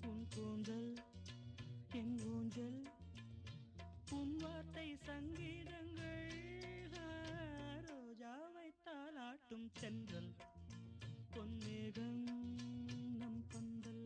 உன் கூந்தல் என் ஊஞ்சல் உன் வார்த்தை சங்கீதங்கள் ரோஜாவை தாலாட்டும் தென்றல் பொன்னேகம் நம் பந்தல்.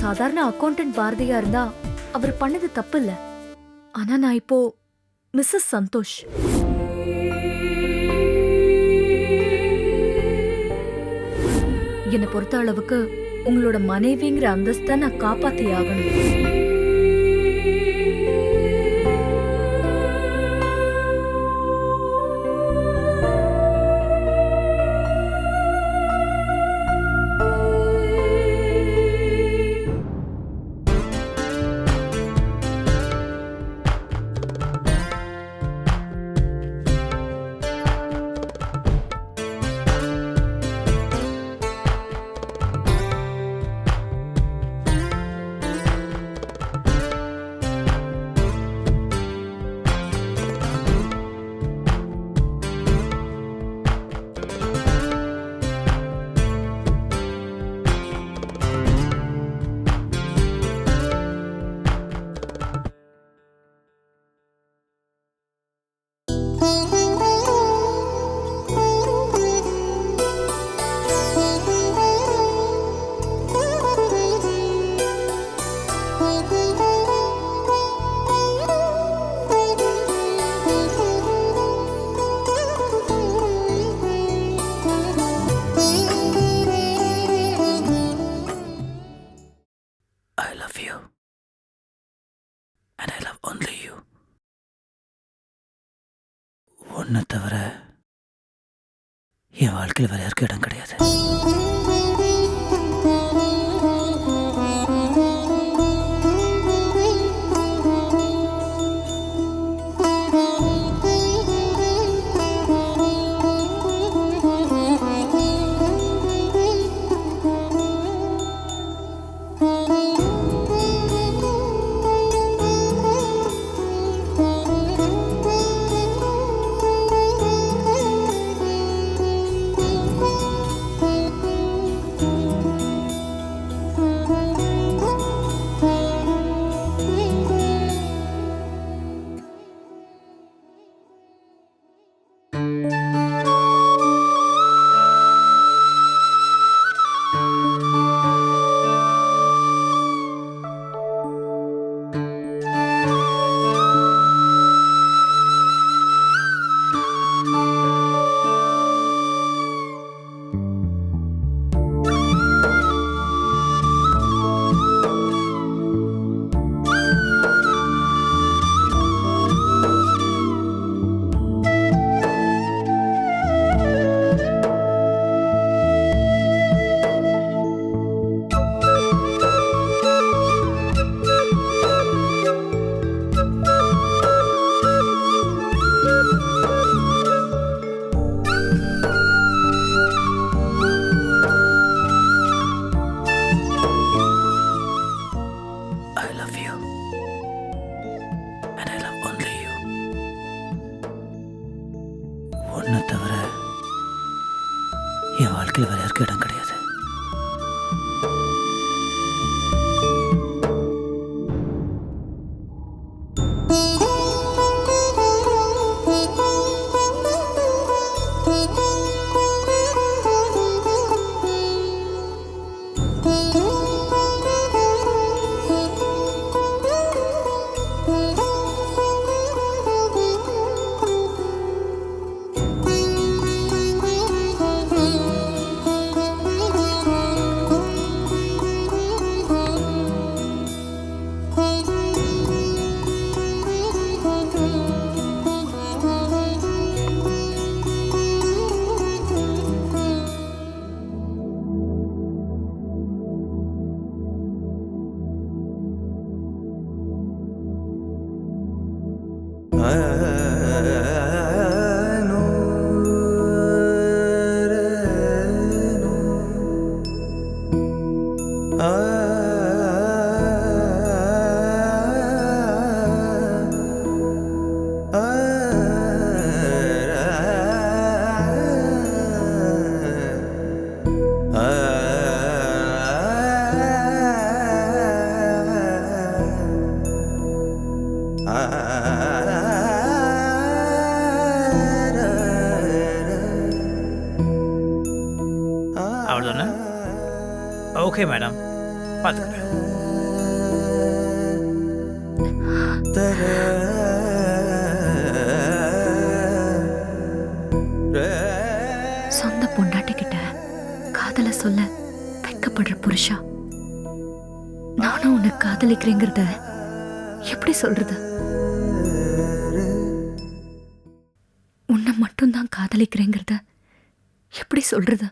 சாதாரண அக்கௌண்டன்ட் பாரதியா இருந்தா அவர் பண்ணது தப்பு இல்ல. ஆனா நான் இப்போ மிஸ்ஸஸ் சந்தோஷ். என்னை பொறுத்த அளவுக்கு உங்களோட மனைவிங்கிற அந்தஸ்தை நான் காப்பாத்தி ஆகணும். உன்னை தவிர என் வாழ்க்கையில் வேற யாருக்கும் இடம் கிடையாது. யாருக்கும் இடம் கிடையாது. அவ்வளோதானே? ஓகே மேடம், பார்த்துக்கிறேன். சொந்த பொண்டாட்டிக்கிட்ட காதல சொல்ல வெட்கப்படுற புருஷா, நானும் உன்னை காதலிக்கிறேங்கிறத எப்படி சொல்றது? உன்னை மட்டும்தான் காதலிக்கிறேங்கிறத எப்படி சொல்றது?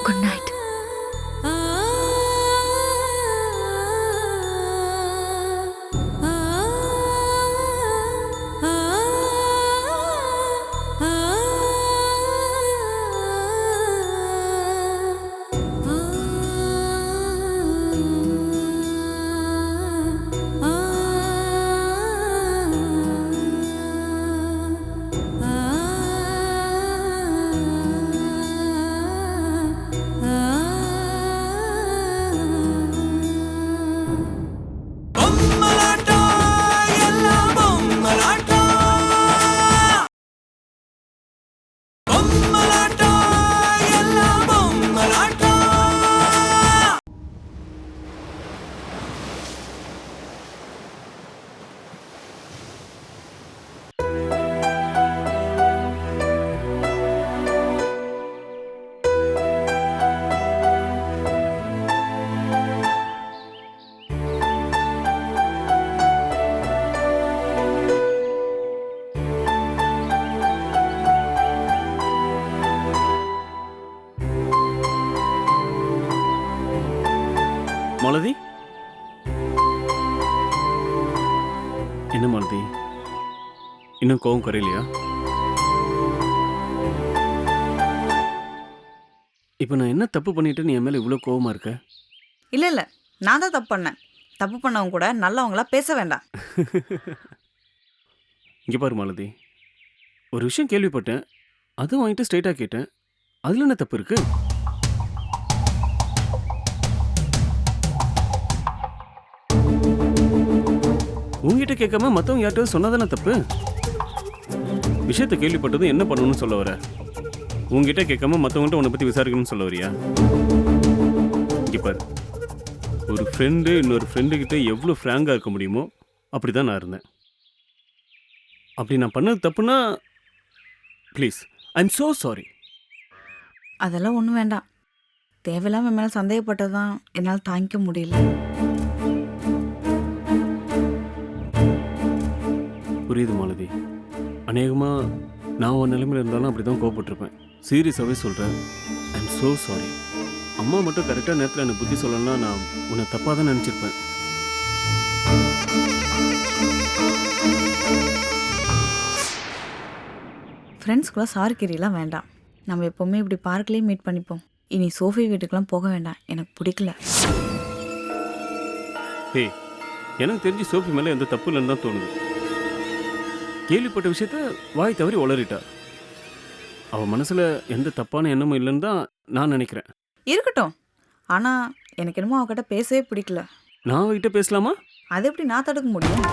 Good night. மாலதி, என்ன மாலதி, இன்னும் கோவம் குறையிலையா? இப்போ நான் என்ன தப்பு பண்ணிட்டு நீ என் மேல இவ்வளோ கோவமா இருக்க? இல்லை நான் தான் தப்பு பண்ணேன். தப்பு பண்ணவங்க கூட நல்லவங்களா பேச வேண்டாம். இங்கே பாரு மாலதி, ஒரு விஷயம் கேள்விப்பட்டேன், அதுவும் வாங்கிட்டு ஸ்ட்ரைட்டாக கேட்டேன். அதில் என்ன தப்பு இருக்கு? உங்ககிட்ட கேட்காம மற்றவங்க யார்கிட்ட சொன்னதானே தப்பு? விஷயத்தை கேள்விப்பட்டதும் என்ன பண்ணணும்னு சொல்ல வர? உங்ககிட்ட கேட்காம மற்றவங்கள்ட்ட உன்னை பற்றி விசாரிக்கணும்னு சொல்ல வரியா? இங்கே பாரு, ஒரு ஃப்ரெண்டு இன்னொரு ஃப்ரெண்டுக்கிட்ட எவ்வளோ ஃப்ராங்காக இருக்க முடியுமோ அப்படி தான் நான் இருந்தேன். அப்படி நான் பண்ணது தப்புனா please, I am so sorry. அதெல்லாம் ஒன்றும் வேண்டாம். தேவையில்லாம மேலே சந்தேகப்பட்டது தான் என்னால் தாங்கிக்க முடியல. புரியுது மாலதி, அநேகமாக நான் உன் நிலைமையில் இருந்தாலும் அப்படி தான் கோவப்பட்டிருப்பேன். சீரியஸாகவே சொல்கிறேன், ஐ எம் ஸோ சாரி. அம்மா மட்டும் கரெக்டாக நேரத்தில் எனக்கு புத்தி சொல்லணும்னா நான் உன்னை தப்பாக தான் நினச்சிருப்பேன். ஃப்ரெண்ட்ஸ்குள்ள சாரி கிரியெல்லாம் வேண்டாம். நம்ம எப்போவுமே இப்படி பார்க்லேயே மீட் பண்ணிப்போம். இனி சோஃபி வீட்டுக்கெலாம் போக வேண்டாம், எனக்கு பிடிக்கல. ஹே, எனக்கு தெரிஞ்சு சோஃபி மேலே எந்த தப்பு இல்லைன்னு தான் தோணுது. கேள்விப்பட்ட விஷயத்த வாய் தவறி உளறிட்டா. அவள் மனசில் எந்த தப்பான எண்ணமும் இல்லைன்னு தான் நான் நினைக்கிறேன். இருக்கட்டும். ஆனா எனக்கு என்னமோ அவகிட்ட பேசவே பிடிக்கல. நான் அவகிட்ட பேசலாமா? அது எப்படி நான் தடுக்க முடியும்?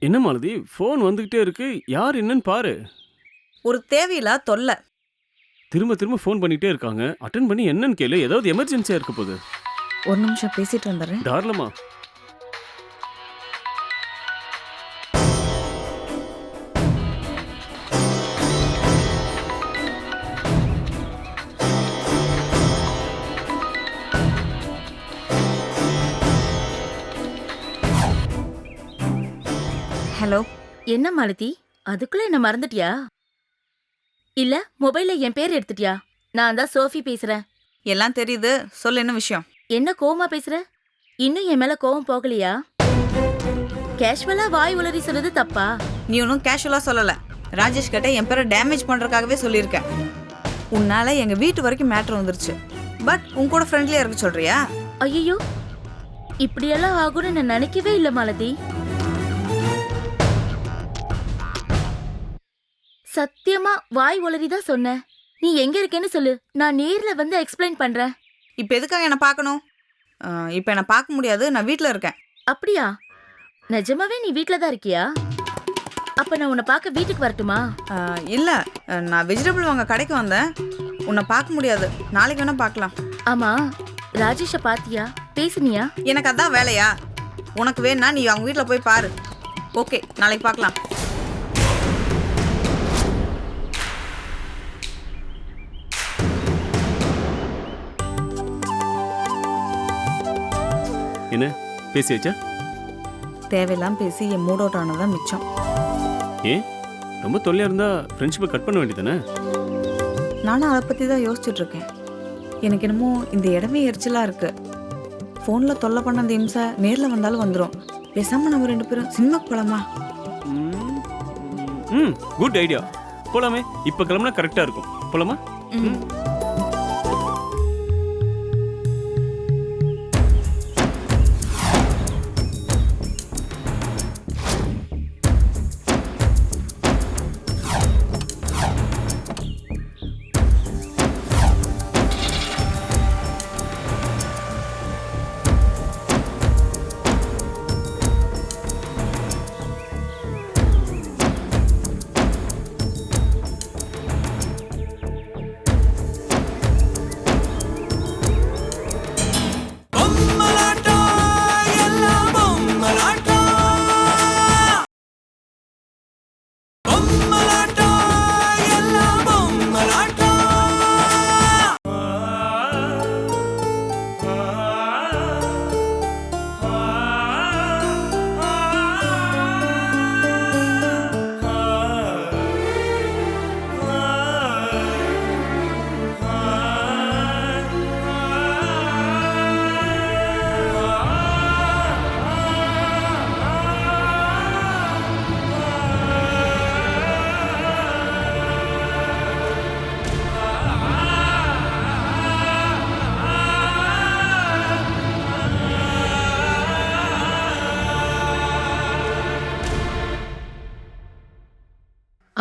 என்ன மாலதி, ஃபோன் வந்துக்கிட்டே இருக்கு. யார் என்னன்னு பாரு. ஒரு தேவையில்லா தொல்லை. திரும்ப திரும்ப ஃபோன் பண்ணிகிட்டே இருக்காங்க. அட்டன் பண்ணி என்னன்னு கேளு. ஏதாவது எமர்ஜென்சியாக இருக்க போகுது. ஒரு நிமிஷம் பேசிட்டு வந்துடுறேன். தாராளமா. ஹலோ. என்ன மாலதி, அதுக்குள்ள என்ன மறந்துட்டியா? இல்ல மொபைல்ல என் பேர் எடுத்துட்டியா? நான் தான் சோஃபி பேசுறேன். எல்லாம் தெரியுது, சொல்லு என்ன விஷயம்? என்ன கோவமா பேசுற? இன்னும் என் மேல கோவம் போகலையா? கேஷுவலா வாய் உளறி சொல்றது தப்பா? நீ ஒன்றும் கேஷுவலா சொல்லல. ராஜேஷ் கிட்ட என் பேரை டேமேஜ் பண்றதுக்காகவே சொல்லியிருக்கேன். உன்னால எங்க வீட்டு வரைக்கும் மேட்ரு வந்துருச்சு. பட் உன் கூட ஃப்ரெண்ட்லியா இருக்க சொல்றியா? ஐயோ, இப்படியெல்லாம் ஆகும்னு நான் நினைக்கவே இல்ல மாலதி. சத்தியமா வாய் உளறிதான் சொன்னேன். நீ எங்க இருக்கேன்னு சொல்லு, நான் நேர்ல வந்து எக்ஸ்பிளைன் பண்றேன். இப்போ எதுக்காக என்ன பார்க்கணும்? இப்போ என்ன பார்க்க முடியாது, நான் வீட்டில் இருக்கேன். அப்படியா? நிஜமாவே நீ வீட்ல தான் இருக்கியா? அப்ப நான் உன்னை பார்க்க வீட்டுக்கு வரட்டுமா? இல்லை, நான் வெஜிடபிள் வாங்க கடைக்கு வந்தேன். உன்னை பார்க்க முடியாது, நாளைக்கு வேணா பார்க்கலாம். ஆமா, ராஜேஷை பாத்தியா? பேசுனியா? எனக்கு அதான் வேலையா? உனக்கு வேணா நீ அவங்க வீட்டில் போய் பாரு. ஓகே, நாளைக்கு பார்க்கலாம். என்ன பேசியாச்சா? தேவையெல்லாம் பேசி என் மூட் அவுட் ஆனதான் மிச்சம். ஏன் ரொம்ப தொல்லையாக இருந்தால் ஃப்ரெண்ட்ஷிப்பை கட் பண்ண வேண்டியதானே? நானும் அதை பற்றி தான் யோசிச்சுட்டு இருக்கேன். எனக்கு என்னமோ இந்த இடமே எரிச்சலாக இருக்கு. ஃபோனில் தொல்லை பண்ண அந்த இம்சை நேரில் வந்தாலும் வந்துடும். பேசாமல் நம்ம 2 பேரும் சினிமாக்கு போகலாமா? Good idea. போலாமே. இப்போ கிளம்புனா கரெக்டாக இருக்கும். போலாமா?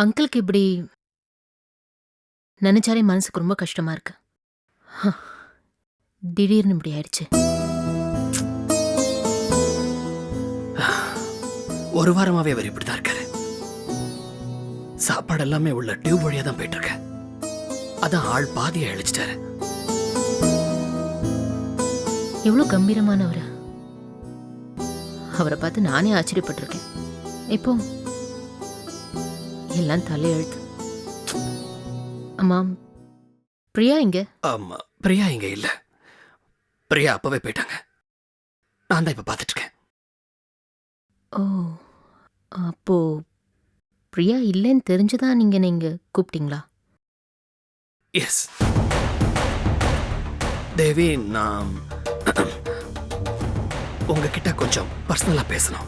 அங்கிளுக்கு இப்படி நினைச்சாலே மனசுக்கு ரொம்ப கஷ்டமா இருக்கு. திடீர்னு இப்படி ஆயிடுச்சு. ஒரு வாரமாவே அவர் இப்படிதான் இருக்காரு. சாப்பாடு எல்லாமே உள்ள டியூப் வழியா தான் போயிட்டு இருக்க. அதான் ஆள் பாதியை அழிச்சிட்டாரு. எவ்வளவு கம்பீரமானவர். அவரை பார்த்து நானே ஆச்சரியப்பட்டிருக்கேன். இப்போ எல்லாம் தலையெழுத்து. அம்மா, பிரியா இங்க? ஆமா, பிரியா இங்க இல்ல. பிரியா அப்பவே போயிட்டாங்க. நான் தான் இப்ப பார்த்துட்டு இருக்கேன். ஓ, அப்போ பிரியா இல்லைன்னு தெரிஞ்சுதான் நீங்க கூப்பிட்டீங்களா? எஸ் தேவி, நான் உங்ககிட்ட கொஞ்சம் பர்சனலா பேசணும்.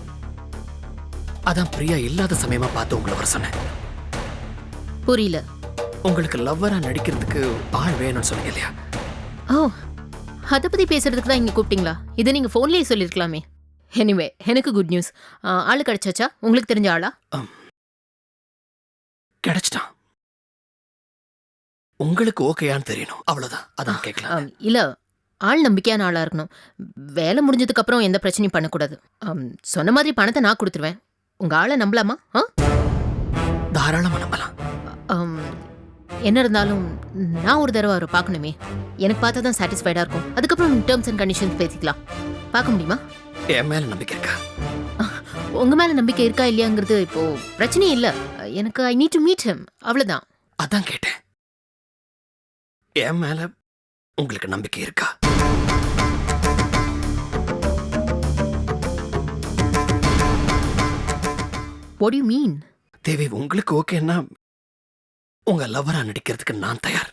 அதான் பிரியா இல்லாத சமயமா பார்த்து உங்களை வர சொன்னேன். புரியல. உங்களுக்கு லவ்வரா நடிக்கிறதுக்கு ஆள் வேணும்னு சொன்னீங்க இல்லையா? ஓ, அதை பத்தி பேசுறதுக்கு தான் இங்க கூப்பிட்டீங்களா? இதை நீங்க போன்லயே சொல்லிருக்கலாமே. எனிவே, எனக்கு குட் நியூஸ். ஆளு கிடைச்சாச்சா? உங்களுக்கு தெரிஞ்ச ஆளா? கிடைச்சிட்டான். உங்களுக்கு ஓகேயான்னு தெரியணும், அவ்வளவுதான். அதான் கேட்கலாம். இல்ல, ஆள் நம்பிக்கையான ஆளா இருக்கணும். வேலை முடிஞ்சதுக்கு அப்புறம் எந்த பிரச்சனையும் பண்ணக்கூடாது. சொன்ன மாதிரி பணத்தை நான் கொடுத்துருவேன். உங்க ஆளை நம்பலாமா? தாராளமா நம்பலாம். என்ன இருந்தாலும் நான் ஒரு தடவை அவரை பார்க்கணுமே. எனக்கு பார்த்தா தான் சாட்டிஸ்ஃபைடா இருக்கும். அதுக்கப்புறம் டேர்ம்ஸ் அண்ட் கண்டிஷன்ஸ் பேசிக்கலாம். பார்க்க முடியுமா? என் மேல நம்பிக்கை இருக்கா? உங்க மேல நம்பிக்கை இருக்கா இல்லையாங்கிறது இப்போ பிரச்சனையே இல்ல. எனக்கு I need to meet him, அவ்வளவுதான். அதான் கேட்டேன். என் மேல உங்களுக்கு நம்பிக்கை இருக்கா? What do you mean? தேவி, உங்களுக்கு ஓகேன்னா உங்க லவ்வரா நடிக்கிறதுக்கு நான் தயார்.